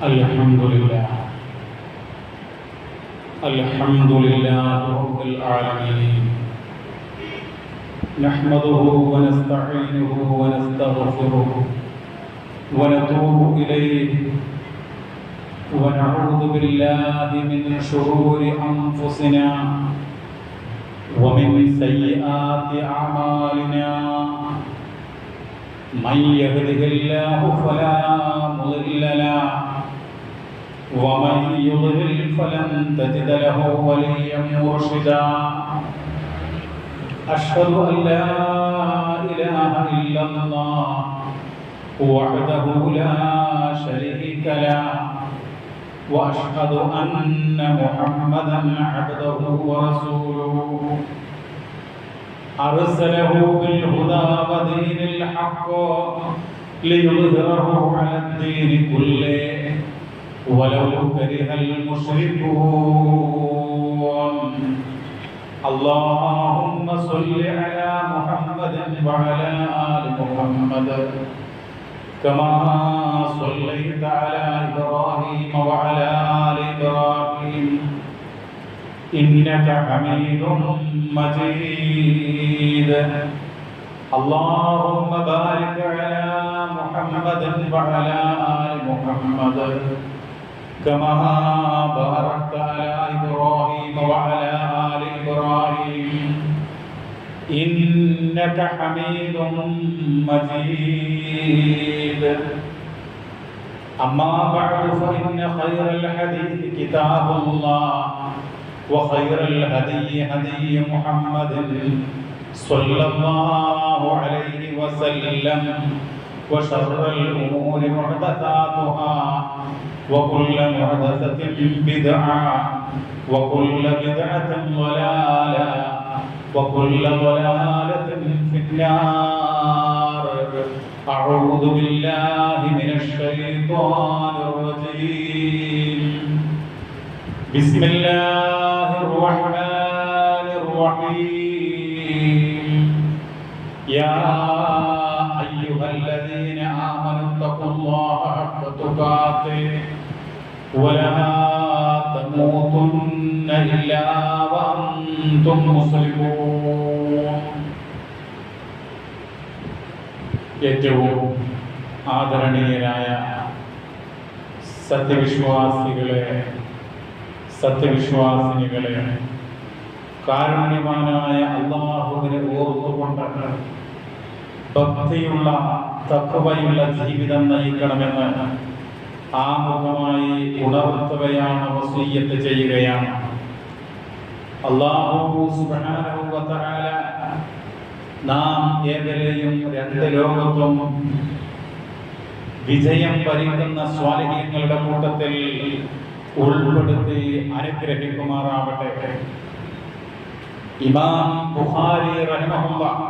الحمد لله الحمد لله رب العالمين نحمده ونستعينه ونستغفره ونتوب إليه ونعوذ بالله من شرور أنفسنا ومن سيئات أعمالنا من يهده الله فلا مضل له ومن يضلل فلن تجد له وليا مرشدا أشهد أن لا إله إلا الله وحده لا شريك له وأشهد أن محمدا عبده ورسوله أرسله بالهدى ودين الحق ليظهره على الدين كله ولو كره المشركون اللهم صل على محمد وعلى آل محمد كما صليت على إبراهيم وعلى آل إبراهيم إنك حميد مجيد اللهم بارك على محمد وعلى آل محمد كما باركت على إبراهيم وعلى آل إبراهيم إنك حميد مجيد أما بعد فإن خير الحديث كتاب الله وخير الهدي هدي محمد صلى الله عليه وسلم وشر الأمور محدثاتها وكل محدثة بدعة وكل بدعة ضلالة وكل ضلالة في النار أعوذ بالله من الشيطان الرجيم بسم الله الرحمن الرحيم يا أيها الذين آمنوا اتقوا الله حق تقاته ولا تموتن إلا وأنتم مسلمون ഏറ്റവും ആദരണീയരായ സത്യവിശ്വാസിനികളെ കാരുണ്യവാനായ അല്ലാഹുവിനെ ഓർത്തുകൊണ്ട് ഭക്തിയുള്ള തഖ്വയുള്ള ജീവിതം നയിക്കണമെന്ന് ആമുഖമായി ഉണർത്തുകയാണ്, വസിയ്യത്ത് ചെയ്യുകയാണ്. അല്ലാഹു സുബ്ഹാനഹു വ തആല നാം ഏവരെയും രണ്ട് ലോകത്തും വിജയം വരിക്കുന്ന സ്വാലിഹീങ്ങളുടെ കൂട്ടത്തിൽ ഉൾപ്പെടുത്തി അനുഗ്രഹിക്കുമാറാവട്ടെ. ഇമാം ബുഖാരി റഹിമഹുല്ലാഹ്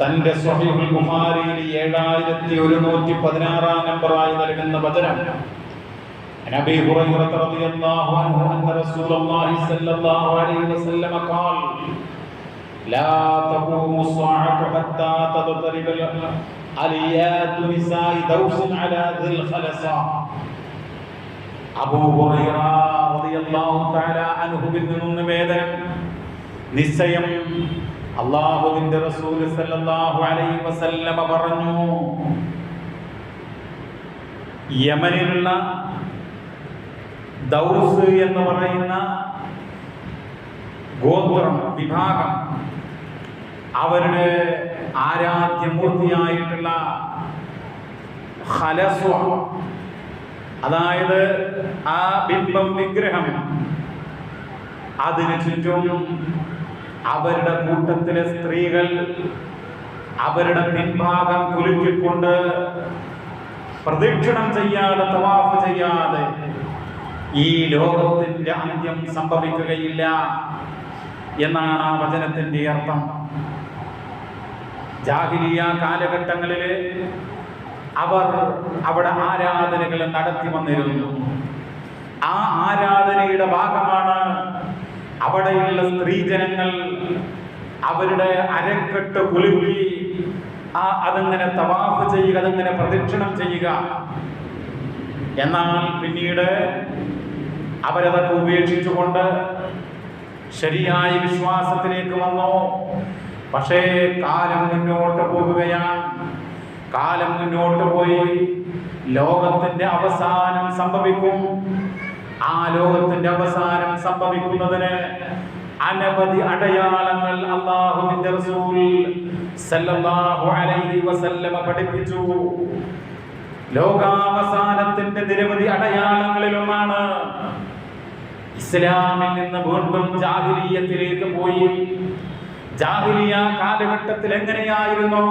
തന്റെ സ്വഹീഹുൽ ബുഖാരിയിൽ 7116 നമ്പറായി നൽകുന്ന വചനം നബി ഹുറൈറ റളിയല്ലാഹു അൻഹു അന്ന റസൂലുള്ളാഹി സ്വല്ലല്ലാഹു അലൈഹി വസല്ലം ഖാൽ ലാ തഖൂമു സ്സാഅതു ഹത്താ തദ്തരിബ അലിയാതു നിസാഇ ദൗസ് അലാ ദിൽ ഖലസ. അബൂ ഹുറൈറ റളിയല്ലാഹു തആല അൻഹുവിൽ നിന്നും നിവേദനം, നിശ്ചയം അല്ലാഹുവിന്റെ റസൂൽ സല്ലല്ലാഹു അലൈഹി വസല്ലം പറഞ്ഞു, യമനിലുള്ള ദൗസ് എന്ന് പറയുന്ന ഗോത്രം വിഭാഗം, അവരുടെ ആരാധ്യമൂർത്തിയായിട്ടുള്ള ഖലസ്വ, അതായത് ആ ബിംബം വിഗ്രഹം, അതിനു ചുറ്റും അവരുടെ കൂട്ടത്തിലെ സ്ത്രീകൾ അവരുടെ പിൻഭാഗം കുലുക്കിക്കൊണ്ട് പ്രദക്ഷിണം ചെയ്യാതെ, തവാഫ് ചെയ്യാതെ ഈ ലോകത്തിന്റെ അന്ത്യം സംഭവിക്കുകയില്ല എന്നാണ് ആ വചനത്തിന്റെ അർത്ഥം. ജാഹിലിയ കാലഘട്ടങ്ങളിൽ അവർ അവിടെ ആരാധനകൾ നടത്തി വന്നിരുന്നു. ആ ആരാധനയുടെ ഭാഗമാണ് അവിടെയുള്ള സ്ത്രീജനങ്ങൾ അവരുടെ അരക്കെട്ട് കുലുക്കി അതങ്ങനെ തവാഫ് ചെയ്യുക, അതങ്ങനെ പ്രദക്ഷിണം ചെയ്യുക. എന്നാൽ പിന്നീട് അവരതൊക്കെ ഉപേക്ഷിച്ചുകൊണ്ട് ശരിയായ വിശ്വാസത്തിലേക്ക് വന്നു. പക്ഷേ കാലം മുന്നോട്ട് പോകുകയാണ്. കാലം മുന്നോട്ട് പോയി ലോകത്തിന്റെ അവസാനം സംഭവിക്കും. ആ ലോകത്തിന്റെ അവസാനം സംഭവിക്കുന്നതിന് അനവധി അടയാളങ്ങൾ അല്ലാഹുവിന്റെ റസൂൽ സല്ലല്ലാഹു അലൈഹി വസല്ലമ പഠിപ്പിച്ചു. ലോകാവസാനത്തിന്റെ നിരവധി അടയാളങ്ങളിലൊന്നാണ് ഇസ്ലാമിൽ നിന്ന് വീണ്ടും ജാഹിലിയ്യത്തിലേക്ക് പോയി. ജാഹിലിയ കാലഘട്ടത്തിൽ എങ്ങനെയായിരുന്നു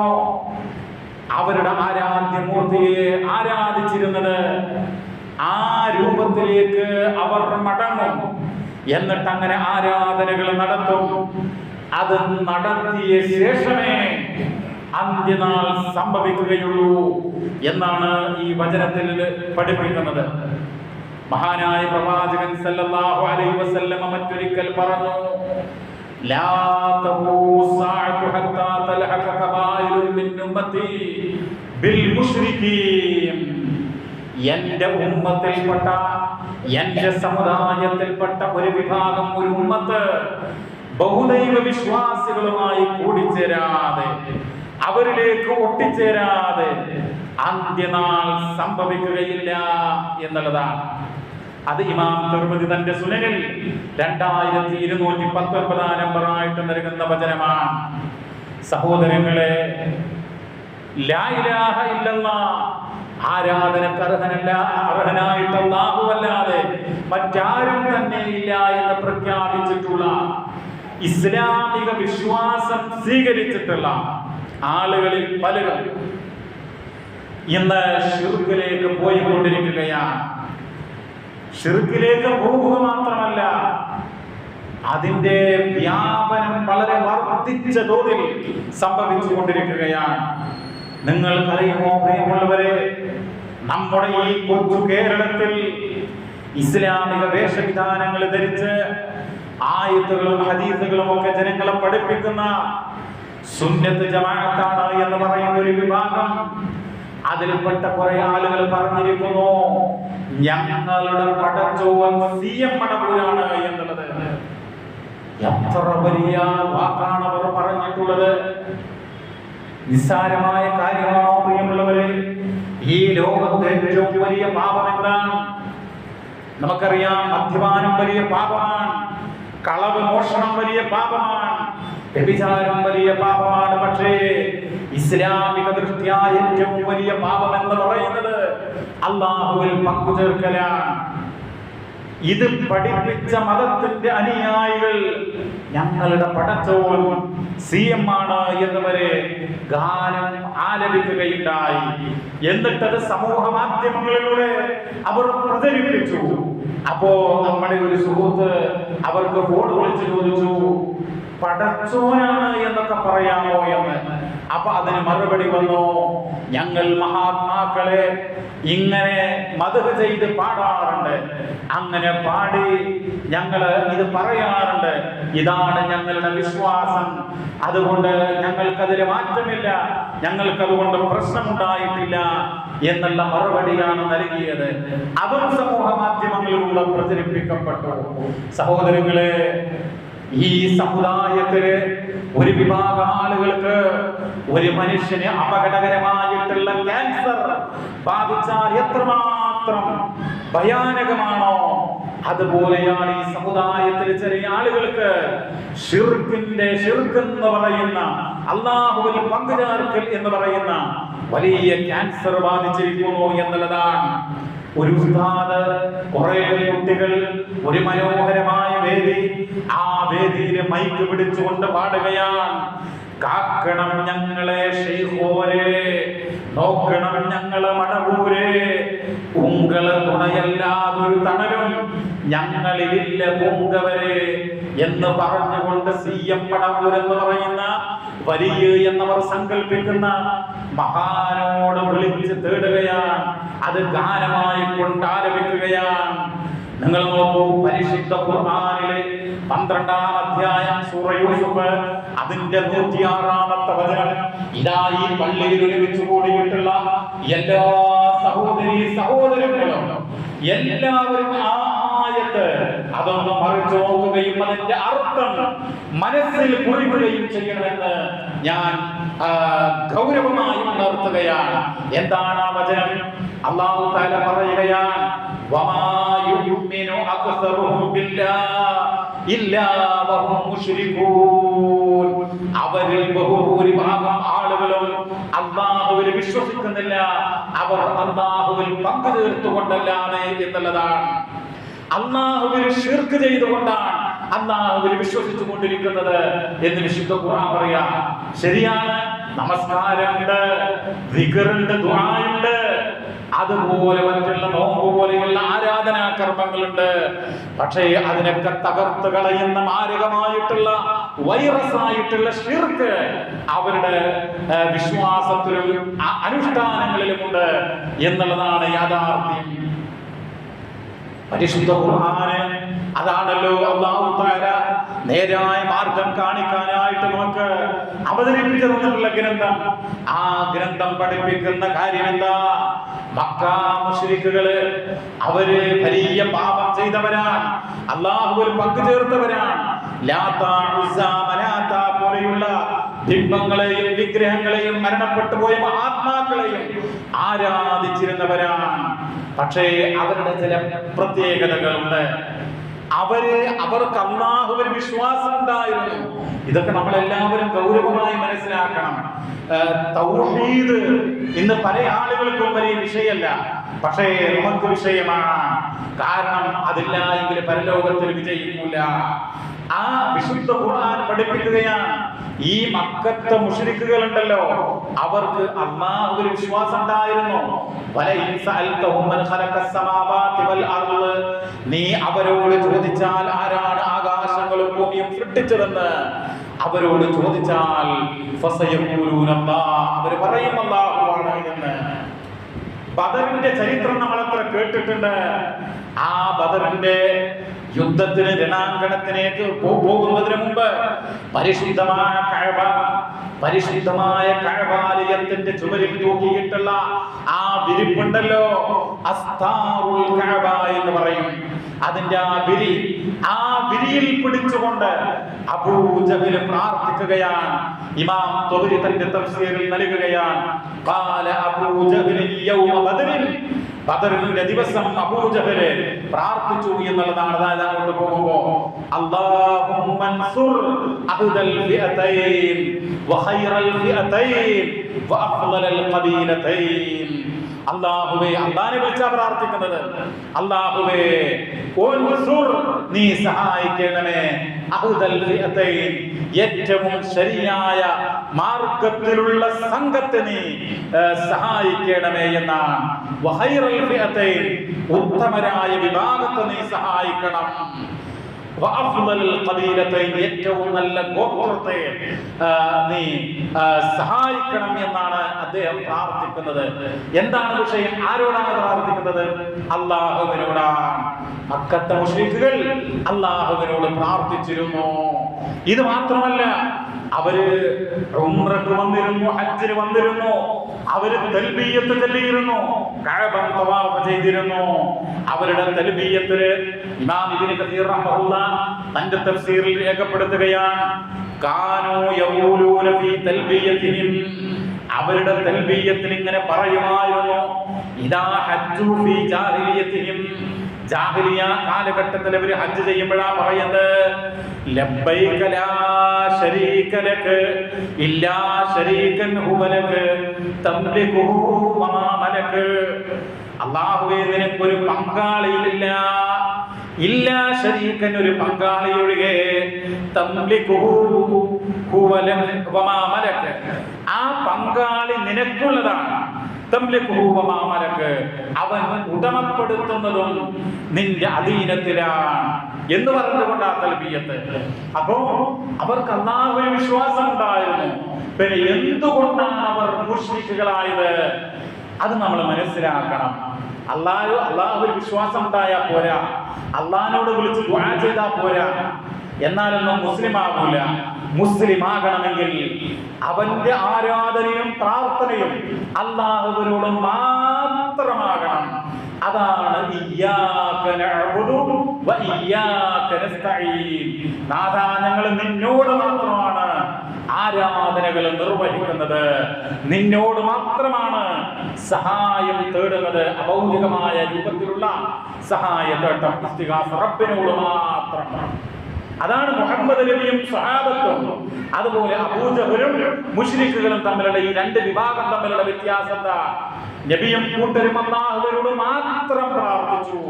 അവരുടെ ആരാധ്യമൂർത്തിയെ ആരാധിച്ചിരുന്നത്, ആ രൂപത്തിലേക്ക് അവർ മടങ്ങും. എന്നിട്ട് അങ്ങനെ ആരാധനകൾ നടത്തും. അത് നടത്തിയ ശേഷമേ അന്ത്യനാൾ സംഭവിക്കുകയുള്ളൂ എന്നാണ് ഈ വചനത്തിൽ പഠിപ്പിക്കുന്നത്. മഹാനായ പ്രവാചകൻ സല്ലല്ലാഹു അലൈഹി വസല്ലമ മറ്റൊരിക്കൽ പറഞ്ഞു, ലാ തഖൂമു സ്സാഅതു ഹത്താ തൽഹഖ ഖബായിലുൻ മിൻ ഉമ്മത്തി ബിൽ മുശ്രികീൻ. എന്റെ ഉമ്മത്തിൽപ്പെട്ട, എന്റെ സമുദായത്തിൽപ്പെട്ട ഒരു വിഭാഗം, ഒരു ഉമ്മത്ത് ബഹുദൈവ വിശ്വാസികളുമായി കൂടിച്ചേരാതെ, അവരിലേക്ക് ഒട്ടിച്ചേരാതെ അന്ത്യനാൾ സംഭവിക്കുകയില്ല എന്നുള്ളതാണ്. അത് ഇമാം തിർമിദി തന്റെ സുനനിൽ 2219 നമ്പറായിട്ട് നൽകുന്ന വചനമാണ്. സഹോദരങ്ങളെ, ലാ ഇലാഹ ഇല്ലല്ലാഹ്, ആരാധനക്ക് അർഹനായിട്ട് അല്ലാഹുവല്ലാതെ മറ്റാരും തന്നെ ഇല്ല എന്ന് പ്രഖ്യാപിച്ചിട്ടുള്ള, ഇസ്ലാമിക വിശ്വാസം സ്വീകരിച്ചിട്ടുള്ള ആളുകളിൽ പലരും ഇന്ന് ശിർക്കിലേക്ക് പോയിക്കൊണ്ടിരിക്കുകയാണ്. ശിർക്കിലേക്ക് പോവുക മാത്രമല്ല, അതിന്റെ വ്യാപനം വളരെ വർദ്ധിച്ച തോതിൽ സംഭവിച്ചുകൊണ്ടിരിക്കുകയാണ്. നിങ്ങൾക്കറിയുമോ പ്രിയമുള്ളവരെ, നമ്മുടെ ഈ കൊച്ചു കേരളത്തിൽ ഇസ്ലാമിക വേഷവിധാനങ്ങൾ ധരിച്ച് ആയത്തുകളും ഹദീസുകളും ഒക്കെ ജനങ്ങളെ പഠിപ്പിക്കുന്ന സുന്നത്ത് ജമാഅത്താണ് എന്ന് പറയുന്ന ഒരു വിഭാഗം, അതിൽപ്പെട്ട കുറെ ആളുകൾ പറഞ്ഞിരിക്കുന്നു, ഞങ്ങളുടെ പടച്ചോൻ CM മടവൂരാണ് എന്നുള്ളത്. എത്ര വലിയ വാക്കാണ് അവർ പറഞ്ഞിട്ടുള്ളത്! നിസ്സാരമായ കാര്യമാണോ പ്രിയമുള്ളവരെ? ഈ ലോകത്തെ ഏറ്റവും വലിയ പാപം എന്താണ്? നമുക്കറിയാം, മദ്യപാനം വലിയ പാപമാണ്, കളവ് മോഷണം വലിയ പാപമാണ്, വ്യഭിചാരം വലിയ പാപമാണ്. പക്ഷേ ഇസ്ലാമിക ദൃഷ്ട്യാ ഏറ്റവും വലിയ പാപം എന്ന് പറയുന്നത് അല്ലാഹുവിൽ പങ്കുചേർക്കലാണ്. ഇത് പഠിപ്പിച്ച മതത്തിന്റെ അനുയായികൾ ഞങ്ങളുടെ പടച്ചോൻ CM ആണ് എന്നവരെ ഗാനം ആലപിക്കുകയുണ്ടായി. എന്നിട്ടത് സമൂഹ മാധ്യമങ്ങളിലൂടെ അവർ പ്രചരിപ്പിച്ചു. അപ്പോ നമ്മുടെ ഒരു സുഹൃത്ത് അവർക്ക് ഫോൺ വിളിച്ച് ചോദിച്ചു, പടച്ചോനാണ് എന്നൊക്കെ പറയാമോ എന്ന്. അപ്പൊ അതിന് മറുപടി വന്നു, ഞങ്ങൾ മഹാത്മാക്കളെ ഇങ്ങനെ മദഹ് ചെയ്ത് പാടാറുണ്ട്, അങ്ങനെ പാടി ഞങ്ങള് ഇത് പറയാറുണ്ട്, ഇതാണ് ഞങ്ങളുടെ വിശ്വാസം, അതുകൊണ്ട് ഞങ്ങൾക്കതിൽ മാറ്റമില്ല, ഞങ്ങൾക്കതുകൊണ്ട് പ്രശ്നമുണ്ടായിട്ടില്ല എന്നുള്ള മറുപടിയാണ് നൽകിയത്. അതും സമൂഹ മാധ്യമങ്ങളിലൂടെ പ്രചരിപ്പിക്കപ്പെട്ടു. സഹോദരങ്ങളെ, ഈ സമുദായത്തില് ഒരു വിഭാഗം ആളുകൾക്ക്, ഒരു മനുഷ്യന് അപകടകരമായിട്ടുള്ള ക്യാൻസർ ബാധിച്ചാൽ എത്രമാത്രം ഭയാനകമാണോ, അതുപോലെയാണ് ഈ സമുദായത്തിൽ ചെറിയ ആളുകൾക്ക് ഷിർക്ക് എന്ന് പറയുന്ന, അല്ലാഹുവിൽ പങ്കുചേർക്കൽ എന്ന് പറയുന്ന വലിയ ക്യാൻസർ ബാധിച്ചിരിക്കുന്നു എന്നുള്ളതാണ്. ഒരു ഉസ്താദ്, കുറെ കുട്ടികൾ, ഒരു മനോഹരമായ വേദി, ആ വേദിയിലെ മൈക്ക് പിടിച്ചുകൊണ്ട് പാടുകയാണ്, കാക്കണം ഞങ്ങളെ ശൈഖോരെ, നോക്കണം ഞങ്ങളെ മടവൂരെ, ഉങ്ങളെ തുണയല്ലാതൊരു തണലും ഞങ്ങളിലില്ല പൊങ്കവരെ എന്ന് പറഞ്ഞുകൊണ്ട് CM മടവൂർ എന്ന് പറയുന്ന വലിയ എന്നവർ സങ്കല്പിക്കുന്ന മഹാനോട് വിളിച്ച് തേടുകയാണ്. അത് ഗാനമായി കൊണ്ട് ആരംഭിക്കുകയാണ്. നിങ്ങൾ നോക്കൂ, പരിശുദ്ധ ഖുർആനിലെ 12-ാം അധ്യായം സൂറ യൂസുഫ്, അതിന്റെ 106-ാമത്തെ വചനം. ഇതാ ഈ പള്ളിയിൽ ഒരുമിച്ച് കൂടിയിട്ടുള്ള എല്ലാ സഹോദരീ സഹോദരങ്ങളും എല്ലാവരും ആ ആയത്ത് അതൊന്ന് മറിച്ചു നോക്കുകയും അതിന്റെ അർത്ഥം മനസ്സിൽ കുറിക്കുകയും ചെയ്യണമെന്ന് ഞാൻ ഗൗരവമായി ഉണർത്തുകയാണ്. എന്താണ് ആ വചനം? അല്ലാഹു തആല പറയുകയാണ്, വമാ യുമിനു അക്സറുഹും ബില്ലാഹി ഇല്ലാ വഹും മുശ്രികൂൻ. അവരിൽ ബഹുഭൂരിഭാഗം ആളുകളും അല്ലാഹുവിൽ വിശ്വസിക്കുന്നില്ല, അവർ അല്ലാഹുവിൽ പങ്കു ചേർത്തുകൊണ്ടല്ലാതെ എന്നുള്ളതാണ്. അല്ലാഹുവിൽ ശിർക്ക് ചെയ്തുകൊണ്ടാണ് അല്ലാഹുവിൽ വിശ്വസിച്ചു കൊണ്ടിരിക്കുന്നത് എന്ന് വിശുദ്ധ ഖുർആൻ പറയാം. ശരിയാണ്, നമസ്കാരമുണ്ട്, ദിക്റുണ്ട്, ദുആയുണ്ട്, അതുപോലെ മറ്റുള്ള നോമ്പ് പോലെയുള്ള ആരാധനാ കർമ്മങ്ങളുണ്ട്. പക്ഷേ അതിനൊക്കെ തകർത്ത് കളയുന്ന മാരകമായിട്ടുള്ള വൈറസ് ആയിട്ടുള്ള ശിർക്ക് അവരുടെ വിശ്വാസത്തിലും അനുഷ്ഠാനങ്ങളിലുമുണ്ട് എന്നുള്ളതാണ് യാഥാർത്ഥ്യം. പരിശുദ്ധ ഖുർആന് അതാണല്ലോ അല്ലാഹു തആല നേരായ മാർഗം കാണിക്കാനായിട്ട് നമുക്ക് അവതരിപ്പിച്ചു തന്നിട്ടുള്ള ഗ്രന്ഥം. ആ ഗ്രന്ഥം പഠിപ്പിക്കുന്ന കാര്യം എന്താ? മക്ക മുശ്രിക്കുകള് അവര് വലിയ പാപം ചെയ്തവരാണ്, അല്ലാഹുവിൽ പങ്കു ചേർത്തവരാണ്. ലാത്ത, ഉസ്സ, മനാത്ത പോലെയുള്ള ബിംബങ്ങളെയും വിഗ്രഹങ്ങളെയും മരണപ്പെട്ടു പോയ ആത്മാക്കളെയും ആരാധിച്ചിരുന്നവരാണ്. പക്ഷേ അവരുടെ ചില പ്രത്യേകതകളുണ്ട്. അവർക്ക് അല്ലാഹുവിൽ വിശ്വാസം ഉണ്ടായിരുന്നു. ഇതൊക്കെ നമ്മളെല്ലാവരും ഗൗരവമായി മനസ്സിലാക്കണം. തൗഹീദ് ഇന്ന് പല ആളുകൾക്കും വലിയ വിഷയമല്ല, പക്ഷേ നമുക്ക് വിഷയമാണ്. കാരണം അതില്ല എങ്കിൽ പരലോകത്തിൽ വിജയിക്കൂല. ആ വിശുദ്ധ ഖുർആൻ പഠിപ്പിക്കുകയാണ്, ഈ മക്കത്തെ മുശ്രിക്കുകൾ ഉണ്ടല്ലോ, അവർക്ക് അല്ലാഹുവിൽ വിശ്വാസം ഉണ്ടായിരുന്നു. നീ അവരോട് ചോദിച്ചാൽ ആരാണ് ആകാശങ്ങളും ഭൂമിയും സൃഷ്ടിച്ചതെന്ന് അവരോട് ചോദിച്ചാൽ അവർ പറയും അല്ലാഹുവാണ് എന്ന്. ബദറിന്റെ ചരിത്രം നമ്മൾ എത്ര കേട്ടിട്ടുണ്ട്. ആ ബദറിന്റെ യുദ്ധത്തിന് രണാങ്കണത്തിലേക്ക് പോകുന്നതിന് മുമ്പ് പരിശുദ്ധമായ കഅബാലയത്തിന്റെ ചുവരിൽ തൂക്കിയിട്ടുള്ള ആ വിരിപ്പുണ്ടല്ലോ, അസ്താറുൽ കഅബ എന്ന് പറയും. അതിന്റെ ആ വിരിയിൽ പിടിച്ചുകൊണ്ട് അബൂജഹൽ പ്രാർത്ഥിക്കുകയാണ്. ഇമാം ത്വബരി തന്റെ തഫ്സീറിൽ നൽകുകയാണ്, ഖാല അബൂജഹൽ യൗമ ബദറിൻ, ബദറിന്റെ ദിവസം അബൂജഹൽ പ്രാർത്ഥിച്ചു എന്നുള്ളതാണ്. അതായത് അങ്ങോട്ട് പോകുമ്പോ അല്ലാഹുമ്മ അൻസുർ അഹ്ദൽ ഫിഅതൈൻ വഖൈറൽ ഫിഅതൈൻ വഅഫ്ളൽ ഖബീലതൈൻ. അല്ലാഹുവേ, അല്ലാഹുവിനെ വിളിച്ചാ പ്രാർത്ഥിക്കുന്നത്, അല്ലാഹുവേ ഉൻസുർ, നീ സഹായിക്കണമേ, അഹ്ദൽ ഫിഅതൈൻ, ഏറ്റവും ശരിയായ മാർഗത്തിലുള്ള സംഘത്തെ നീ സഹായിക്കണമേ എന്നാണ്. വഖൈറൽ ഫിഅതൈൻ, ഉത്തമരായ വിഭാഗത്തെ നീ സഹായിക്കണം. ഏറ്റവും നല്ല ഗോത്രത്തെ നീ സഹായിക്കണം എന്നാണ് അദ്ദേഹം പ്രാർത്ഥിക്കുന്നത്. എന്താണ് വിഷയം? ആരോടാണ് പ്രാർത്ഥിക്കുന്നത്? അല്ലാഹുവിനോടാണ്. മക്കത്തെ മുശ്രിക്കുകൾ അല്ലാഹുവിനോട് പ്രാർത്ഥിച്ചിരുന്നു. ഇത് മാത്രമല്ല, അവര് ഉംറക്ക് വന്നിരുന്നു, ഹജ്ജിന് വന്നിരുന്നു, അവര് തൽബിയത്ത് ചൊല്ലിയിരുന്നു, കഅബ തവാഫ് ചെയ്തിരുന്നു. അവരുടെ തൽബിയത്തില് ഇമാം ഇബ്നു കസീർ റഹ്മത്തുള്ളാഹി തന്റെ തഫ്സീറിൽ രേഖപ്പെടുത്തുകയാണ്, കാനൂ യഖൂലൂന ഫീ തൽബിയതിഹിം, അവരുടെ തൽബിയത്തിൽ ഇങ്ങനെ പറയുമായിരുന്നു, ഇദാ ഹജ്ജു ഫീ ജാഹിലിയതിഹിം, ജാഹിലിയ കാലഘട്ടത്തിൽ അവർ ഹജ്ജ് ചെയ്യുമ്പോഴാ പറയുന്നത്, ലബ്ബൈക ലാ ശരീക ലക ഇല്ലാ ശരീകൻ ഹുവ ലക തംലികുഹു വമാ മലക. അല്ലാഹുവേ, നിനക്കൊരു പങ്കാളിയില്ല, ഇല്ലാ ശരീകൻ, ഒരു പങ്കാളി ഒഴികെ, തംലികുഹു ഹുവ ലക വമാ മലക, ആ പങ്കാളി നിനക്കുള്ളതാണ്. അവൻ ഉടമപ്പെടുത്തുന്നതും നിന്റെ അധീനത്തിലാണ് എന്ന് പറഞ്ഞുകൊണ്ടാ തൽബിയത്ത്. അപ്പോ അവർക്ക് അല്ലാഹുവിൽ വിശ്വാസം ഉണ്ടായിരുന്നു. പിന്നെ എന്തുകൊണ്ടാണ് അവർ മുശ്രിക്കുകളായത്? അത് നമ്മൾ മനസ്സിലാക്കണം. അല്ലാഹുവിൽ വിശ്വാസം ഉണ്ടായാൽ പോരാ, അല്ലാഹുവിനോട് വിളിച്ച് ദുആ ചെയ്താൽ പോരാ, എന്നാലൊന്നും മുസ്ലിം ആകൂല. മുസ്ലിം ആകണമെങ്കിൽ അവന്റെ ആരാധനയും പ്രാർത്ഥനയും അല്ലാഹുവിനോട് മാത്രമാകണം. അതാണ് ഇയ്യാക നഅ്ബുദു വ ഇയ്യാക നസ്തഈൻ. നാഥാ, ഞങ്ങൾ നിന്നോട് മാത്രമാണ് ആരാധനകൾ നിർവഹിക്കുന്നത്, നിന്നോട് മാത്രമാണ് സഹായം തേടുന്നത്. അഭൗതികമായ രൂപത്തിലുള്ള സഹായ തേട്ടം, ഇസ്തിഗാസ റബ്ബിനോട് മാത്രം. അതാണ് മുഹമ്മദ് നബിയും സ്വഹാബത്തും അതുപോലെ അബൂജഹലും മുശ്രിക്കുകളും തമ്മിലുള്ള ഈ രണ്ട് വിഭാഗം തമ്മിലുള്ള വ്യത്യാസം. നബിയും കൂട്ടരും അല്ലാഹുവിനോട് മാത്രം പ്രാർത്ഥിച്ചു,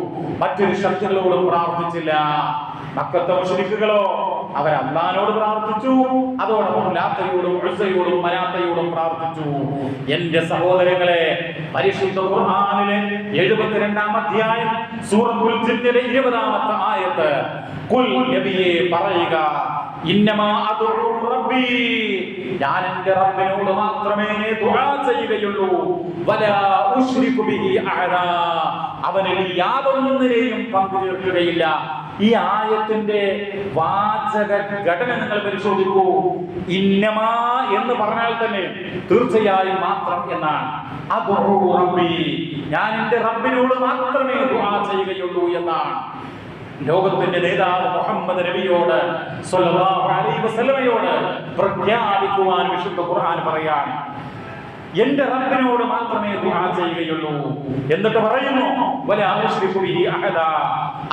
മറ്റൊരു ശക്തികളോടും പ്രാർത്ഥിച്ചില്ല. മക്കത്തെ മുശ്രിക്കുകളോ അവർ അല്ലാഹുവിനോട് പ്രാർത്ഥിച്ചു, അതോടൊപ്പം ലാത്തയോടും ഉസ്സയോടും മനാത്തയോടും പ്രാർത്ഥിച്ചു. എന്റെ സഹോദരങ്ങളെ, പരിശുദ്ധ ഖുർആനിലെ 72-ാം അധ്യായം സൂറത്തുൽ ജിന്നിലെ 20-ാമത്തെ ആയത്ത്, ഖുൽ നബിയേ പറയുക, ഇന്നമാ അദ്ഉ റബ്ബി, ഞാൻ എൻ്റെ റബ്ബിനോട് മാത്രമേ ദുആ ചെയ്യുകയുള്ളൂ, വലാ ഉശ്രികു ബിഹി അഹദാ, അവനിൽ യാതൊന്നിനെയും പങ്കുചേർക്കുകയില്ല. ഈ ആയത്തിന്റെ വാചക ഘടന നിങ്ങൾ പരിശോധിക്കൂ. ഇന്നമാ എന്ന് പറഞ്ഞാൽ തന്നെ തീർച്ചയായും മാത്രം എന്നാണ്. അദ്ഉ റബ്ബി, ഞാൻ എൻ്റെ റബ്ബിനോട് മാത്രമേ ദുആ ചെയ്യുകയുള്ളൂ എന്നാണ്. ലോകത്തിന്റെ നേതാവ് മുഹമ്മദ് നബിയോട് സ്വല്ലല്ലാഹു അലൈഹി വസല്ലമയോട് പ്രഖ്യാപിക്കുവാൻ വിശുദ്ധ ഖുർആൻ പറയാണ്, എന്റെ റബ്ബിനോട് മാത്രമേ ദുആ ചെയ്യുകയുള്ളൂ. എന്നിട്ട് പറയുന്നു, വലാ ഉശ്രികു ബിഹി അഹദാ,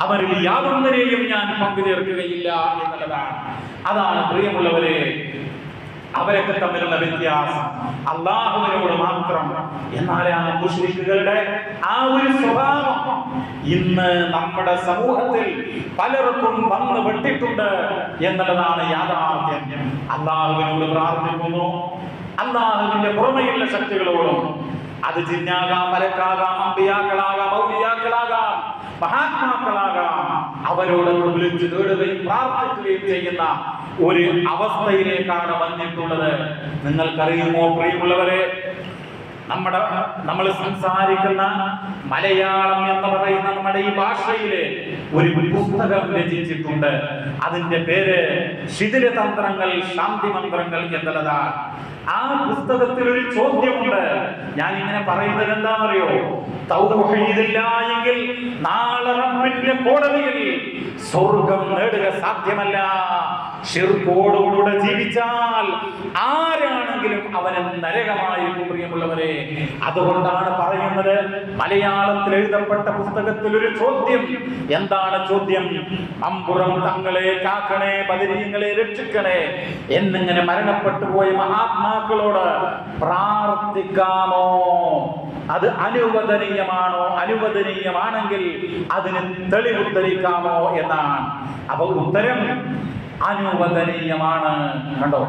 അവരിൽ യാതൊന്നിനെയും ഞാൻ പങ്കുചേർക്കുകയില്ല എന്നുള്ളതാണ്. അതാണ് പ്രിയമുള്ളവരെ അവരൊക്കെ തമ്മിലുള്ള വ്യത്യാസം, അല്ലാഹുവിനോട് മാത്രം. എന്നാൽ ആ മുശ്രിക്കുകളുടെ ആ ഒരു സ്വഭാവം ഇന്ന് നമ്മുടെ സമൂഹത്തിൽ പലർക്കും വന്നു പെട്ടിട്ടുണ്ട് എന്നുള്ളതാണ് യാഥാർത്ഥ്യം. അല്ലാഹുവിനോട് പ്രാർത്ഥിക്കുന്നു, അല്ലാഹുവിന്റെ പുറമെയുള്ള ശക്തികളോടും, അത് ജിന്നാകാം, മലക്കാകാം, അമ്പിയാക്കളാകാം, ഔലിയാക്കളാകാം, മഹാത്മാക്കളാകാം, അവരോടൊക്കെ വിളിച്ചു തേടുകയും പ്രാർത്ഥിക്കുകയും ചെയ്യുന്ന ഒരു അവസ്ഥയിലേക്കാണ് വന്നിട്ടുള്ളത്. നിങ്ങൾക്കറിയുമോ പ്രിയമുള്ളവരെ, നമ്മൾ സംസാരിക്കുന്ന മലയാളം എന്ന് പറയുന്ന നമ്മുടെ ഈ ഭാഷയിലെ ഒരു പുസ്തകം രചിച്ചിട്ടുണ്ട്. അതിന്റെ പേര് ശിഥിലതന്ത്രങ്ങൾ, ശാന്തി മന്ത്രങ്ങൾ എന്നുള്ളതാണ്. ആ പുസ്തകത്തിൽ ഒരു ചോദ്യമുണ്ട്. ഞാൻ ഇങ്ങനെ പറയുന്നത് എന്താണെന്നറിയോ? തൗഹീദില്ല എങ്കിൽ നാളെ റബ്ബിന്റെ കോടതിയിൽ സ്വർഗം നേടുക സാധ്യമല്ല. ശിർക്കോടുകൂടെ ജീവിച്ചാൽ ആരാണെങ്കിലും അവന് നരകമായിരിക്കും. പ്രിയമുള്ളവരെ, അതുകൊണ്ടാണ് പറയുന്നത്, മലയാളത്തിൽ എഴുതപ്പെട്ട പുസ്തകത്തിൽ ഒരു ചോദ്യം. എന്താണ് ചോദ്യം? അമ്പുറം തങ്ങളെ കാക്കണേ, ബദരീങ്ങളെ രക്ഷിക്കണേ എന്നിങ്ങനെ മരണപ്പെട്ടു പോയ മഹാത്മാക്കളോട് പ്രാർത്ഥിക്കാമോ? അത് അനുവദനീയമാണോ? അനുവദനീയമാണെങ്കിൽ അതിന് തെളിവുദ്ധരിക്കാമോ എന്നാണ്. അപ്പൊ ഉത്തരം അനുവദനീയമാണ്. കണ്ടോ,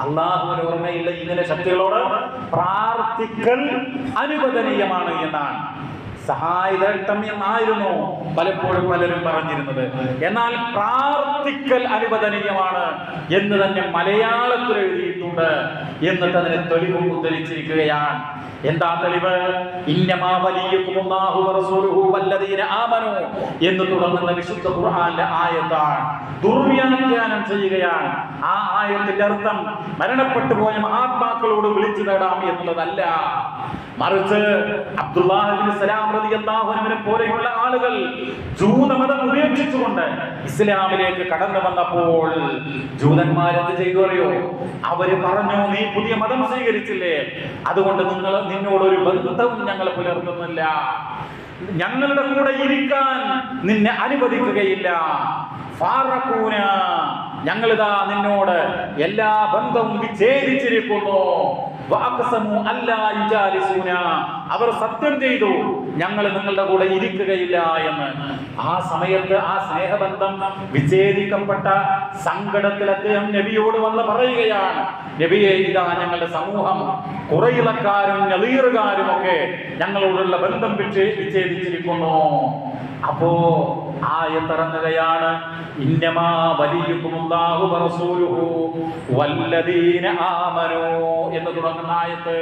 അല്ലാഹുവിന്റെ ഓർമ്മയില്ല ഇങ്ങനെ ശക്തികളോട് പ്രാർത്ഥിക്കൽ അനുവദനീയമാണ് എന്നാണ്. സഹായതട്ടം എന്നായിരുന്നു പലപ്പോഴും പലരും പറഞ്ഞിരുന്നത്. എന്നാൽ പ്രാർത്ഥിക്കൽ അനുവദനീയമാണ് എന്ന് തന്നെ മലയാളത്തിൽ എഴുതിയിട്ടുണ്ട്. എന്നിട്ട് അതിനെ തെളിവും ഉദ്ധരിച്ചിരിക്കുകയാണ്. എന്താ തെളിവ്? ഇന്നമാ വലിയകുമുല്ലാഹു വറസൂലുഹു വല്ലദീന ആമനൂ എന്ന് തുടങ്ങുന്ന വിശുദ്ധ ഖുർആനിലെ ആയത്താണ്. ദുർവ്യാഖ്യാനം ചെയ്യുകയാണ്. ആ ആയത്തിന്റെ അർത്ഥം മരണപ്പെട്ടു പോയ മഹാത്മാക്കളോട് വിളിച്ചു നേടാം എന്നുള്ളതല്ല. മറിച്ച് അബ്ദുല്ലാഹ് ഇബ്നു സലാം റളിയല്ലാഹു അൻഹുവിനെ പോലെയുള്ള ആളുകൾ ജൂതമതം ഉപേക്ഷിച്ചുകൊണ്ട് ഇസ്ലാമിലേക്ക് കടന്നു വന്നപ്പോൾ ജൂതന്മാരെന്ത് ചെയ്തു അറിയോ? അവര് പറഞ്ഞു, നീ പുതിയ മതം സ്വീകരിച്ചില്ലേ, അതുകൊണ്ട് നിന്നോടൊരു ബന്ധവും ഞങ്ങൾ പുലർത്തുന്നില്ല, ഞങ്ങളുടെ കൂടെ ഇരിക്കാൻ നിന്നെ അനുവദിക്കുകയില്ല. ഫാറഖൂന, ഞങ്ങളിതാ നിന്നോട് എല്ലാ ബന്ധവും വിച്ഛേദിച്ചിരിക്കുന്നു. വഅഖ്സമു അല്ലാ യുജാലിസൂന, അവർ സത്യം ചെയ്തു ഞങ്ങൾ നിങ്ങളുടെ കൂടെ ഇരിക്കുകയില്ല എന്ന്. ആ സമയത്ത് ആ സ്നേഹബന്ധം വിച്ഛേദിക്കപ്പെട്ട സങ്കടത്തിൽ അദ്ദേഹം നബിയോട് വന്ന് പറയുകയാണ്, നബിയെ, ഇതാ ഞങ്ങളുടെ സമൂഹം കുറയിളക്കാരും നളീറുകാരും ഒക്കെ ഞങ്ങളോടുള്ള ബന്ധം വിച്ഛേദിച്ചിരിക്കുന്നു. അപ്പോ ആയത്തിറങ്ങുകയാണ്, ഇന്നമാ വലിയകുമുല്ലാഹു വറസൂലുഹു വല്ലദീന ആമനൂ എന്ന് തുടങ്ങുന്ന ആയത്ത്.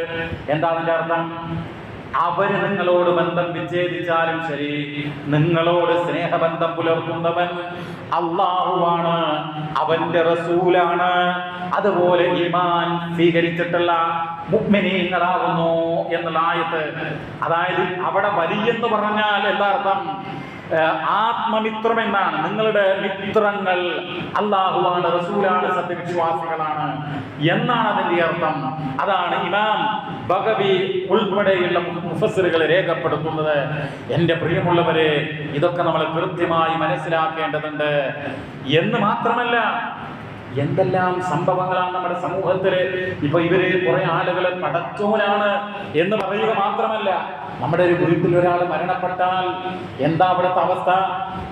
എന്താ അതിന്റെ അർത്ഥം? അവര് നിങ്ങളോട് ബന്ധം വിച്ഛേദിച്ചാലും ശരി, നിങ്ങളോട് സ്നേഹബന്ധം പുലർത്തുന്നവൻ അല്ലാഹുവാണ്, അവന്റെ റസൂലാണ്, അതുപോലെ ഈമാൻ സ്വീകരിച്ചിട്ടുള്ള മുഅ്മിനീങ്ങളാകുന്നു എന്നുള്ള ആയത്ത്. അതായത് അവിടെ വലിയെന്ന് പറഞ്ഞാൽ എന്താ അർത്ഥം? ആത്മമിത്രം എന്നാണ്. നിങ്ങളുടെ മിത്രങ്ങൾ അല്ലാഹുവാണ്, റസൂലാണ്, സത്യവിശ്വാസികളാണ് എന്നാണ് അതിന്റെ അർത്ഥം. അതാണ് ഇമാം ബഗവി ഉൾപ്പെടെയുള്ള മുഫസ്സിറുകൾ രേഖപ്പെടുത്തുന്നത്. എൻ്റെ പ്രിയമുള്ളവരെ, ഇതൊക്കെ നമ്മൾ കൃത്യമായി മനസ്സിലാക്കേണ്ടതുണ്ട്. എന്ന് മാത്രമല്ല, എന്തെല്ലാം സംഭവങ്ങളാണ് നമ്മുടെ സമൂഹത്തില്. ഇപ്പൊ ഇവര് കുറെ ആളുകളെ പടച്ചോനാണ് എന്ന് പറയുക മാത്രമല്ല, നമ്മുടെ ഒരു വീട്ടിൽ ഒരാൾ മരണപ്പെട്ടാൽ എന്താ അവിടുത്തെ അവസ്ഥ?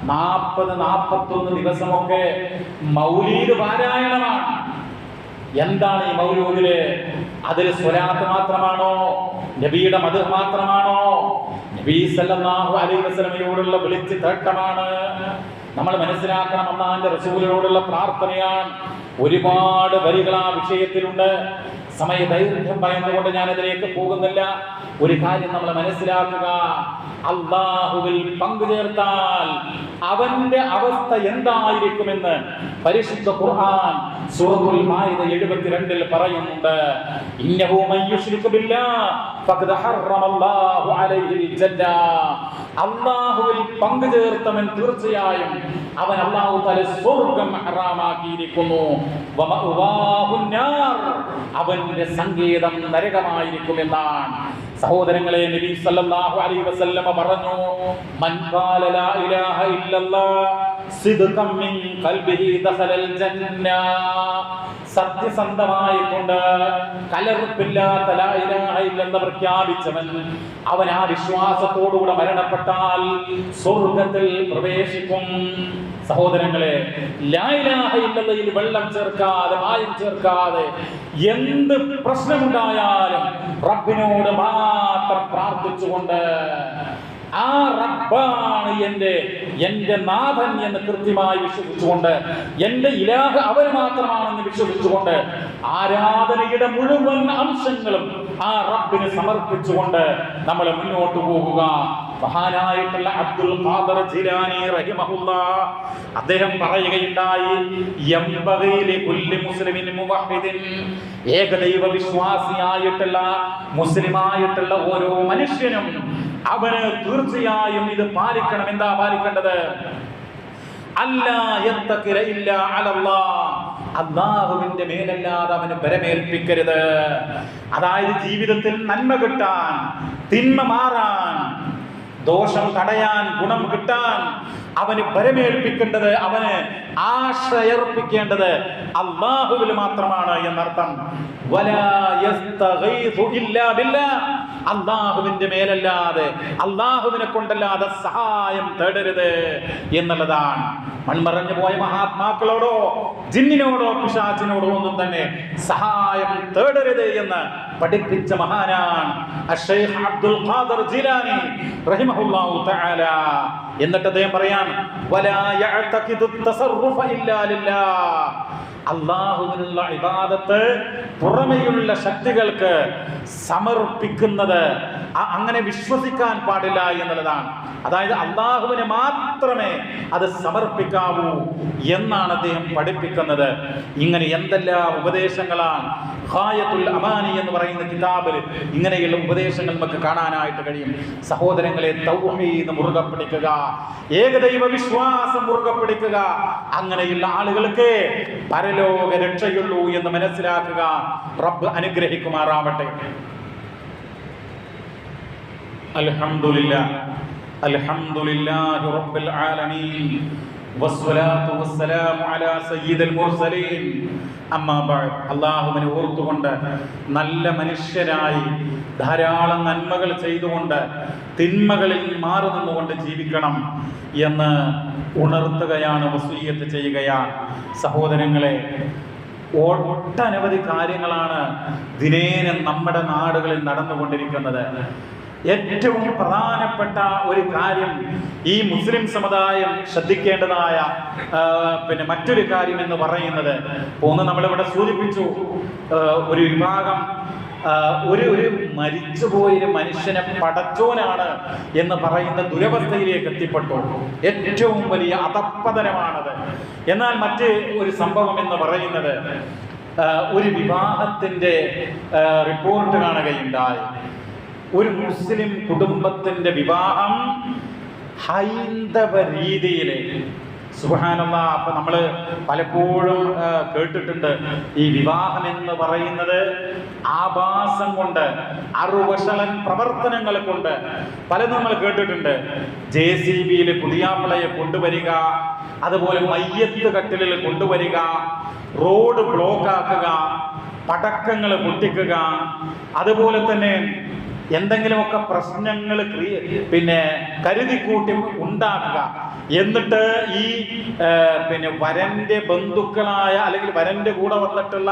40-41 ദിവസമൊക്കെ മൗലീദ് പാരായണമാണ്. എന്താണ് ഈ മൗലൂദില്? അതിൽ സ്വലാത്ത് മാത്രമാണോ? നബിയുടെ മദ്ഹ് മാത്രമാണോ? നബി സല്ലല്ലാഹു അലൈഹി വസല്ലമയോടുള്ള വിളിച്ച് തേട്ടമാണ്. നമ്മൾ മനസ്സിലാക്കണം, അല്ലാഹുവിന്റെ റസൂലിനോടുള്ള പ്രാർത്ഥനയാണ്. ഒരുപാട് വരികൾ ആ വിഷയത്തിലുണ്ട്. സമയദൈർഘ്യം ഭയന്നുകൊണ്ട് ഞാൻ അതിലേക്ക് പോകുന്നില്ല. ഒരു കാര്യം നമ്മൾ മനസ്സിലാക്കുക, അല്ലാഹുവിൽ പങ്കുചേർത്താൽ അവന്റെ അവസ്ഥ എന്തായിരിക്കുമെന്ന് പരിശുദ്ധ ഖുർആൻ സൂറത്തുൽ മാഇദ 72-ൽ പറയുന്നുണ്ട്. ഇന്നഹു മൻ യുശ്രിക് ബില്ലാഹ് ഫഖദ് ഹറമല്ലാഹു അലൈഹിൽ ജന്ന. അല്ലാഹുവിൽ പങ്കുചേർത്തവൻ തീർച്ചയായും അവൻ അല്ലാഹു തആല സ്വർഗ്ഗം ഹറാമാക്കിയിരിക്കുന്നു. വമഅവാഹുൻ നാർ, അവന്റെ സങ്കേതം നരകമായിരിക്കുമെന്നാണ്. സഹോദരങ്ങളെ, നബി സല്ലല്ലാഹു അലൈഹി വസല്ലമ പറഞ്ഞു, മൻ ഖാല ലാ ഇലാഹ ഇല്ലല്ലാഹ് സിദ്ഖൻ മിൻ ഖൽബിഹി ദഖലൽ ജന്ന. സത്യസന്ധമായി കൊണ്ട് കലർപ്പില്ലാത്ത ലാ ഇലാഹ ഇല്ലല്ലാഹ് പ്രഖ്യാപിച്ചവൻ, അവൻ ആ വിശ്വാസത്തോടുകൂടെ മരണപ്പെട്ടാൽ സ്വർഗ്ഗത്തിൽ പ്രവേശിക്കും. സഹോദരങ്ങളെ, ലാ ഇലാഹ ഇല്ലല്ലാഹയിൽ വെള്ളം ചേർക്കാതെ, മായം ചേർക്കാതെ എന്ത് പ്രശ്നമുണ്ടായാലും റബ്ബിനോട് മാത്രം പ്രാർത്ഥിച്ചുകൊണ്ട്, ആ റബ്ബാണ് എന്റെ നാഥൻ എന്ന് കൃത്യമായി വിശ്വസിച്ചുകൊണ്ട്, എന്റെ ഇലാഹ് അവർ മാത്രമാണെന്ന് വിശ്വസിച്ചുകൊണ്ട്, ആരാധനയുടെ മുഴുവൻ അംശങ്ങളും ആ റബ്ബിന് സമർപ്പിച്ചുകൊണ്ട് നമ്മൾ മുന്നോട്ട് പോകുക. മഹാനായിട്ടുള്ള അബ്ദുൽ ഖാദർ ജിലാനി റഹിമഹുല്ലാഹ് അദ്ദേഹം പറയുകയുണ്ടായി, യംബഗി ലികുല്ലി മുസ്ലിമിൻ മുവഹ്ഹിദിൻ, ഏകദൈവ വിശ്വാസിയായിട്ടുള്ള മുസ്ലിമായിട്ടുള്ള ഓരോ മനുഷ്യനും അവന് തീർച്ചയായും ഇത് പാലിക്കണം. എന്താ പാലിക്കേണ്ടത്? അല്ലാ യത്തഖില ഇല്ലാ അലല്ലാഹ്, അല്ലാഹുവിന്റെ മേലല്ലാതെ അവന് പരമേൽപ്പിക്കരുത്. അതായത് ജീവിതത്തിൽ നന്മ കിട്ടാൻ, തിന്മ മാറാൻ, ദോഷം തടയാൻ, ഗുണം കിട്ടാൻ അവന് പരമേൽപ്പിക്കേണ്ടത്, അവന് ആശ്രയർപ്പിക്കേണ്ടത് അല്ലാഹുവിൽ മാത്രമാണ് എന്നർത്ഥം. വലാ യസ്തഗീസു ഇല്ലാ ബില്ലാഹ്, അല്ലാഹുവിന്റെ മേലല്ലാതെ, അല്ലാഹുവിനെ കൊണ്ടല്ലാതെ സഹായം തേടരുത് എന്നുള്ളതാണ്. മൺമറഞ്ഞു പോയ മഹാത്മാക്കളോടോ ജിന്നിനോടോ പിശാചിനോടോ ഒന്നും തന്നെ സഹായം തേടരുത് എന്ന് പഠിപ്പിച്ച മഹാനാണ് അഷ്ശൈഖ് അബ്ദുൽ ഖാദർ ജിലാനി റഹിമഹുല്ലാഹു തആല. എന്നിട്ട് അദ്ദേഹം പറയാൻ, വലാ യഅതഖിദു തസറുഫ ഇല്ലാ ലില്ലാഹ്, അല്ലാഹുവിനുള്ള ഇബാദത്ത് പുറമെയുള്ള ശക്തികൾക്ക് സമർപ്പിക്കുന്നത് അങ്ങനെ വിശ്വസിക്കാൻ പാടില്ല എന്നുള്ളതാണ്. അതായത് അല്ലാഹുവിനെ മാത്രമേ അത് സമർപ്പിക്കാവൂ എന്നാണ് അദ്ദേഹം പഠിപ്പിക്കുന്നത്. ഇങ്ങനെ എന്തെല്ലാം ഉപദേശങ്ങളാണ് ഖായത്തുൽ അമാനി എന്ന് പറയുന്ന കിതാബിൽ ഇങ്ങനെയുള്ള ഉപദേശങ്ങൾ നമുക്ക് കാണാനായിട്ട് കഴിയും. സഹോദരങ്ങളെ, തൗഹീദ് മുറുകെ പിടിക്കുക, ഏകദൈവ വിശ്വാസം മുറുകെ പിടിക്കുക. അങ്ങനെയുള്ള ആളുകൾക്ക് പരലോക രക്ഷയുള്ളൂ എന്ന് മനസ്സിലാക്കുക. റബ്ബ് അനുഗ്രഹിക്കുമാറാവട്ടെ. അൽഹംദുലില്ലാഹ്, അൽഹംദുലില്ലാഹി റബ്ബിൽ ആലമീൻ, വസ്സലാത്തു വസ്സലാമു അലാ സയ്യിദിൽ മുർസലീൻ. അമ്മാ ബഅദ്. അല്ലാഹുവിനെ ഓർത്തുകൊണ്ട് നല്ല മനുഷ്യരായി ധാരാളം നന്മകൾ ചെയ്തുകൊണ്ട് തിന്മകളിൽ മാറി നിന്നുകൊണ്ട് ജീവിക്കണം എന്ന് ഉണർത്തുകയാണ്, വസിയ്യത്ത് ചെയ്യുകയാണ്. സഹോദരങ്ങളെ, ഒട്ടനവധി കാര്യങ്ങളാണ് ദിനേന നമ്മുടെ നാടുകളിൽ നടന്നുകൊണ്ടിരിക്കുന്നത്. ഏറ്റവും പ്രധാനപ്പെട്ട ഒരു കാര്യം ഈ മുസ്ലിം സമുദായം ശ്രദ്ധിക്കേണ്ടതായ മറ്റൊരു കാര്യം എന്ന് പറയുന്നത്, ഒന്ന് നമ്മളിവിടെ സൂചിപ്പിച്ചു, ഒരു വിഭാഗം ഒരു മരിച്ചുപോയൊരു മനുഷ്യനെ പടച്ചോനാണ് എന്ന് പറയുന്ന ദുരവസ്ഥയിലേക്ക് എത്തിപ്പെട്ടു. ഏറ്റവും വലിയ അധപ്പതനമാണത്. എന്നാൽ മറ്റ് ഒരു സംഭവം എന്ന് പറയുന്നത് ഒരു വിവാഹത്തിന്റെ റിപ്പോർട്ട് കാണുകയുണ്ടായി. ഒരു മുസ്ലിം കുടുംബത്തിന്റെ വിവാഹം ഹൈന്ദവ രീതിയിൽ. സുബ്ഹാനല്ലാഹ്. അപ്പൊ നമ്മൾ പലപ്പോഴും കേട്ടിട്ടുണ്ട് ഈ വിവാഹം എന്ന് പറയുന്നത് ആഭാസം കൊണ്ട്, അറുവശളൻ പ്രവർത്തനങ്ങൾ കൊണ്ട് പലതും നമ്മൾ കേട്ടിട്ടുണ്ട്. JCBയിൽ പുതിയാപ്പിളയെ കൊണ്ടുവരിക, അതുപോലെ മയ്യത്ത് കട്ടിലിൽ കൊണ്ടുവരിക, റോഡ് ബ്ലോക്ക് ആക്കുക, പടക്കങ്ങൾ പൊട്ടിക്കുക, അതുപോലെ തന്നെ എന്തെങ്കിലുമൊക്കെ പ്രശ്നങ്ങൾ കരുതിക്കൂട്ടി ഉണ്ടാക്കുക. എന്നിട്ട് ഈ വരന്റെ ബന്ധുക്കളായ അല്ലെങ്കിൽ വരന്റെ കൂടെ വന്നിട്ടുള്ള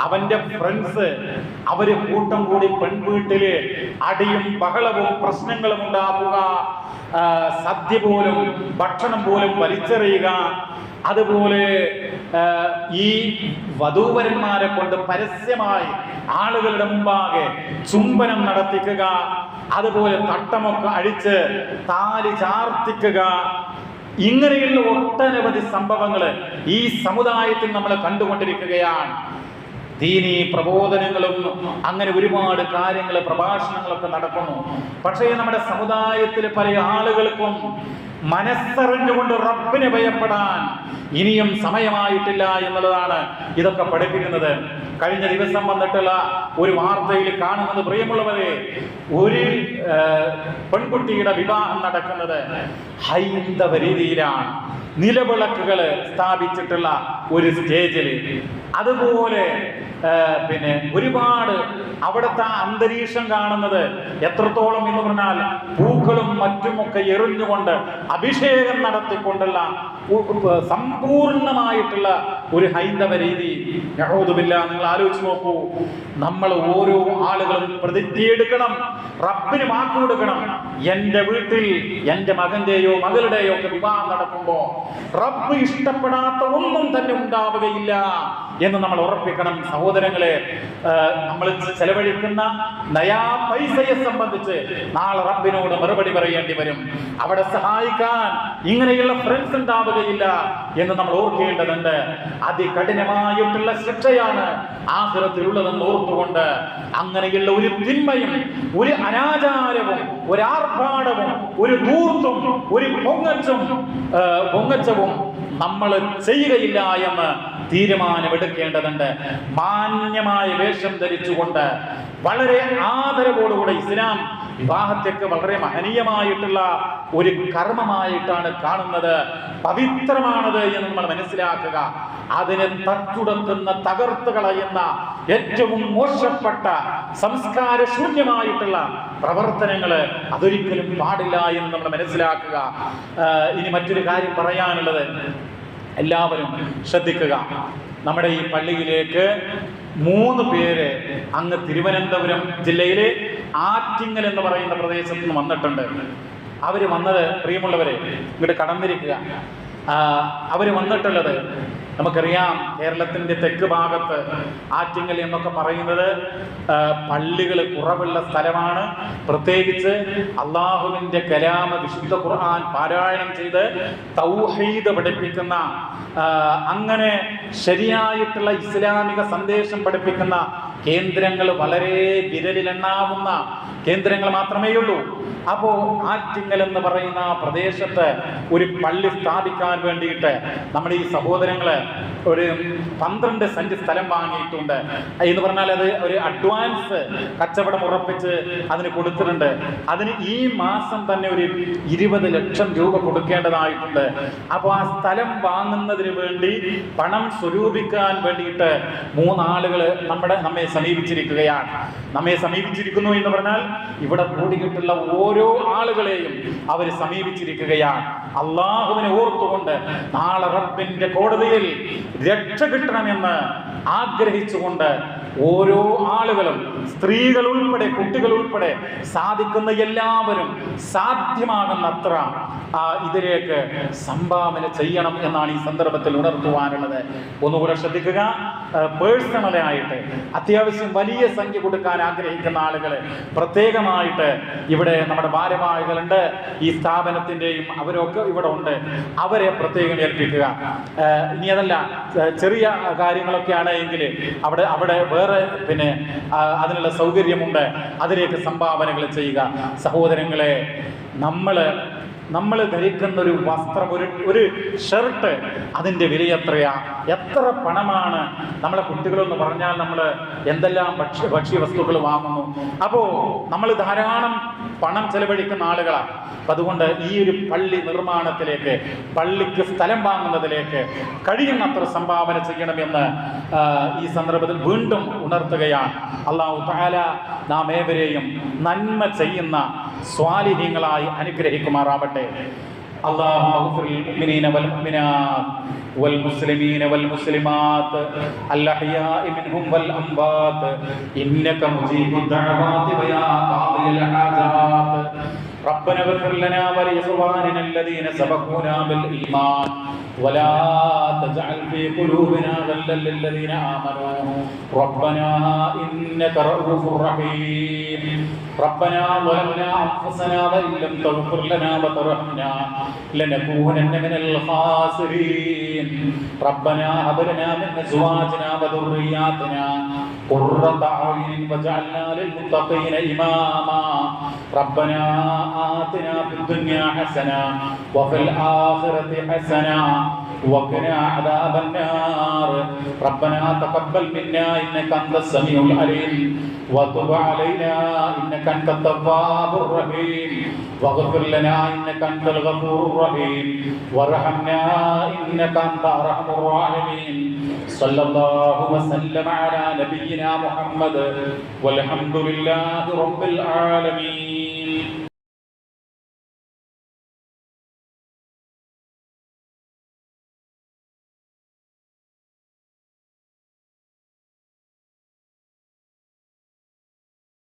അവന്റെ ഫ്രണ്ട്സ് അവര് കൂട്ടം കൂടി പെൺവീട്ടില് അടിയും ബഹളവും പ്രശ്നങ്ങളും ഉണ്ടാക്കുക, സദ്യ പോലും ഭക്ഷണം പോലും വലിച്ചെറിയുക, അതുപോലെ ഈ വധൂവരന്മാരെ കൊണ്ട് പരസ്യമായി ആളുകളുടെ മുമ്പാകെ ചുംബനം നടത്തിക്കുക, അതുപോലെ തട്ടമൊക്കെ അഴിച്ച് താലി ചാർത്തിക്കുക. ഇങ്ങനെയുള്ള ഒട്ടനവധി സംഭവങ്ങൾ ഈ സമുദായത്തിൽ നമ്മൾ കണ്ടുകൊണ്ടിരിക്കുകയാണ്. ദീനീ പ്രബോധനങ്ങളും അങ്ങനെ ഒരുപാട് കാര്യങ്ങൾ, പ്രഭാഷണങ്ങളൊക്കെ നടക്കുന്നു. പക്ഷേ നമ്മുടെ സമുദായത്തിൽ പല ആളുകൾക്കും മനസ്സറിഞ്ഞുകൊണ്ട് റബ്ബിനെ ഭയപ്പെടാൻ ഇനിയും സമയമായിട്ടില്ല എന്നുള്ളതാണ് ഇതൊക്കെ പഠിപ്പിക്കുന്നത്. കഴിഞ്ഞ ദിവസം വന്നിട്ടുള്ള ഒരു വാർത്തയിൽ കാണുന്നത്, പ്രിയമുള്ളവരെ, ഒരു പെൺകുട്ടിയുടെ വിവാഹം നടക്കുന്നത് ഹൈന്ദവ രീതിയിലാണ്. നിലവിളക്കുകൾ സ്ഥാപിച്ചിട്ടുള്ള ഒരു സ്റ്റേജിൽ, അതുപോലെ ഒരുപാട് അവിടുത്തെ അന്തരീക്ഷം കാണുന്നത് എത്രത്തോളം എന്ന് പറഞ്ഞാൽ പൂക്കളും മറ്റുമൊക്കെ എറിഞ്ഞുകൊണ്ട് അഭിഷേകം നടത്തിക്കൊണ്ടുള്ള സമ്പൂർണമായിട്ടുള്ള ഒരു ഹൈന്ദവ രീതി. നഊദുബില്ലാഹ്. നിങ്ങൾ ആലോചിച്ച് നോക്കൂ, നമ്മൾ ഓരോ ആളുകളും പ്രതിജ്ഞയെടുക്കണം, റബ്ബിന് വാക്ക് കൊടുക്കണം. എൻ്റെ വീട്ടിൽ എൻ്റെ മകന്റെയോ മകളുടെയോ ഒക്കെ വിവാഹം നടക്കുമ്പോ റബ്ബ് ഇഷ്ടപ്പെടാത്ത ഒന്നും തന്നെ ഉണ്ടാവുകയില്ല എന്ന് നമ്മൾ ഉറപ്പിക്കണം. സഹോദരങ്ങളെ, നമ്മൾ ചെലവഴിക്കുന്ന നയാ പൈസയെ സംബന്ധിച്ച് നാളെ റബ്ബിനോട് മറുപടി പറയേണ്ടി വരും. അവിടെ സഹായിക്കാൻ ഇങ്ങനെയുള്ള ഫ്രണ്ട്സ് ഉണ്ടാവുകയില്ല എന്ന് നമ്മൾ ഓർക്കേണ്ടതുണ്ട്. അതികഠിനമായിട്ടുള്ള ശിക്ഷയാണ് ആഖിറത്തിലുള്ളതെന്ന് ഓർത്തുകൊണ്ട് അങ്ങനെയുള്ള ഒരു തിന്മയും ഒരു അനാചാരവും ഒരു ആർഭാടവും ഒരു ധൂർത്തും ഒരു പൊങ്ങച്ചവും നമ്മൾ ചെയ്യുകയില്ല എന്ന് തീരുമാനമെടുക്കേണ്ടതുണ്ട്. മാന്യമായ വേഷം ധരിച്ചുകൊണ്ട് വളരെ ആദരവോടുകൂടെ ഇസ്ലാം വിവാഹത്തേക്ക് വളരെ മഹനീയമായിട്ടുള്ള ഒരു കർമ്മമായിട്ടാണ് കാണുന്നത്. പവിത്രമാണത് എന്ന് നമ്മൾ മനസ്സിലാക്കുക. അതിനെ തച്ചുടക്കുന്ന, തകർത്ത് കളയുന്ന ഏറ്റവും മോശപ്പെട്ട സംസ്കാര ശൂന്യമായിട്ടുള്ള പ്രവർത്തനങ്ങൾ അതൊരിക്കലും പാടില്ല എന്ന് നമ്മൾ മനസ്സിലാക്കുക. ഇനി മറ്റൊരു കാര്യം പറയാനുള്ളത്, എല്ലാവരും ശ്രദ്ധിക്കുക. നമ്മുടെ ഈ പള്ളിയിലേക്ക് 3 പേര് അങ്ങ് തിരുവനന്തപുരം ജില്ലയിലെ ആറ്റിങ്ങൽ എന്ന് പറയുന്ന പ്രദേശത്ത് നിന്ന് വന്നിട്ടുണ്ട്. അവര് വന്നത്, പ്രിയമുള്ളവരെ, ഇങ്ങോട്ട് കടന്നിരിക്കുക. അവര് വന്നിട്ടുള്ളത്, നമുക്കറിയാം, കേരളത്തിന്റെ തെക്ക് ഭാഗത്ത് ആറ്റിങ്ങൽ എന്നൊക്കെ പറയുന്നത് പള്ളികൾ കുറവുള്ള സ്ഥലമാണ്. പ്രത്യേകിച്ച് അള്ളാഹുവിന്റെ കലാമ വിശുദ്ധ ഖുർആൻ പാരായണം ചെയ്ത് തൗഹീദ് പഠിപ്പിക്കുന്ന, അങ്ങനെ ശരിയായിട്ടുള്ള ഇസ്ലാമിക സന്ദേശം പഠിപ്പിക്കുന്ന കേന്ദ്രങ്ങൾ വളരെ വിരലിലെണ്ണാവുന്ന കേന്ദ്രങ്ങൾ മാത്രമേ ഉള്ളൂ. അപ്പോ ആറ്റിങ്ങൽ എന്ന് പറയുന്ന പ്രദേശത്ത് ഒരു പള്ളി സ്ഥാപിക്കാൻ വേണ്ടിയിട്ട് നമ്മുടെ ഈ സഹോദരങ്ങള് ഒരു 12 സെന്റ് സ്ഥലം വാങ്ങിയിട്ടുണ്ട്. എന്ന് പറഞ്ഞാൽ അത് ഒരു അഡ്വാൻസ് കച്ചവടം ഉറപ്പിച്ച് അതിന് കൊടുത്തിട്ടുണ്ട്. അതിന് ഈ മാസം തന്നെ ഒരു 20 ലക്ഷം രൂപ കൊടുക്കേണ്ടതായിട്ടുണ്ട്. അപ്പോൾ ആ സ്ഥലം വാങ്ങുന്നതിന് വേണ്ടി പണം സ്വരൂപിക്കാൻ വേണ്ടിയിട്ട് 3 ആളുകൾ നമ്മെ സമീപിച്ചിരിക്കുകയാണ്. നമ്മെ സമീപിച്ചിരിക്കുന്നു എന്ന് പറഞ്ഞാൽ ഇവിടെ കൂടിയിട്ടുള്ള ഓരോ ആളുകളെയും അവർ സമീപിച്ചിരിക്കുകയാണ്. അള്ളാഹുവിനെ ഓർത്തുകൊണ്ട് നാളെ റബ്ബിന്റെ കോടതിയിൽ രക്ഷ കിട്ടണമെന്ന് ആഗ്രഹിച്ചുകൊണ്ട് ഓരോ ആളുകളും സ്ത്രീകൾ ഉൾപ്പെടെ കുട്ടികൾ ഉൾപ്പെടെ സാധിക്കുന്ന എല്ലാവരും സാധ്യമാകുന്നത്ര ഇതിലേക്ക് സംഭാവന ചെയ്യണം എന്നാണ് ഈ സന്ദർഭത്തിൽ ഉണർത്തുവാനുള്ളത്. ഒന്നുകൂടെ ശ്രദ്ധിക്കുക. പേഴ്സണലായിട്ട് അത്യാവശ്യം വലിയ സംഖ്യ കൊടുക്കാൻ ആഗ്രഹിക്കുന്ന ആളുകൾ പ്രത്യേകമായിട്ട് ഇവിടെ നമ്മുടെ ഭാരവാഹികളുണ്ട്, ഈ സ്ഥാപനത്തിൻ്റെയും അവരൊക്കെ ഇവിടെ ഉണ്ട്, അവരെ പ്രത്യേകം ഏൽപ്പിക്കുക. ഇനി അതല്ല, ചെറിയ കാര്യങ്ങളൊക്കെയാണ് എങ്കിൽ അവിടെ വേറെ പിന്നെ അതിനുള്ള സൗകര്യമുണ്ട്, അതിലേക്ക് സംഭാവനകൾ ചെയ്യുക. സഹോദരങ്ങളെ, നമ്മൾ ധരിക്കുന്ന ഒരു വസ്ത്രം, ഒരു ഷർട്ട്, അതിൻ്റെ വില എത്രയാ? എത്ര പണമാണ്? നമ്മളെ കുട്ടികളെന്ന് പറഞ്ഞാൽ നമ്മൾ എന്തെല്ലാം ഭക്ഷ്യ വസ്തുക്കൾ വാങ്ങുന്നു. അപ്പോൾ നമ്മൾ ധാരാളം പണം ചെലവഴിക്കുന്ന ആളുകളാണ്. അപ്പം അതുകൊണ്ട് ഈ ഒരു പള്ളി നിർമ്മാണത്തിലേക്ക്, പള്ളിക്ക് സ്ഥലം വാങ്ങുന്നതിലേക്ക് കഴിയുന്നത്ര സംഭാവന ചെയ്യണമെന്ന് ഈ സന്ദർഭത്തിൽ വീണ്ടും ഉണർത്തുകയാണ്. അല്ലാഹു തആല നാം ഏവരെയും നന്മ ചെയ്യുന്ന സ്വാലിഹീങ്ങളായി അനുഗ്രഹിക്കുമാറാവട്ടെ. اللهم اغفر للمؤمنين والمؤمنات والمسلمين والمسلمات الأحياء منهم والأموات إنك مجيب الدعوات ويا قاضي الحاجات. ربنا اغفر لنا ولإخواننا الذين سبقونا بالإيمان ولا تجعل في قلوبنا غلا للذين آمنوا ربنا إنك رؤوف رحيم. ربنا ظلمنا أنفسنا وإن لم تغفر لنا وترحمنا لنكونن من الخاسرين. ربنا هب لنا من أزواجنا وذرياتنا قرة أعين واجعلنا للمتقين إماما. ربنا آتنا في الدنيا حسنة وفي الآخرة حسنة وقنا عذاب النار. ربنا تقبل منا إنك أنت السميع العليم وتب علينا إنك أنت التواب الرحيم واغفر لنا إنك أنت الغفور الرحيم وارحمنا إنك أنت أرحم الراحمين. صلى الله وسلم على نبينا محمد والحمد لله رب العالمين.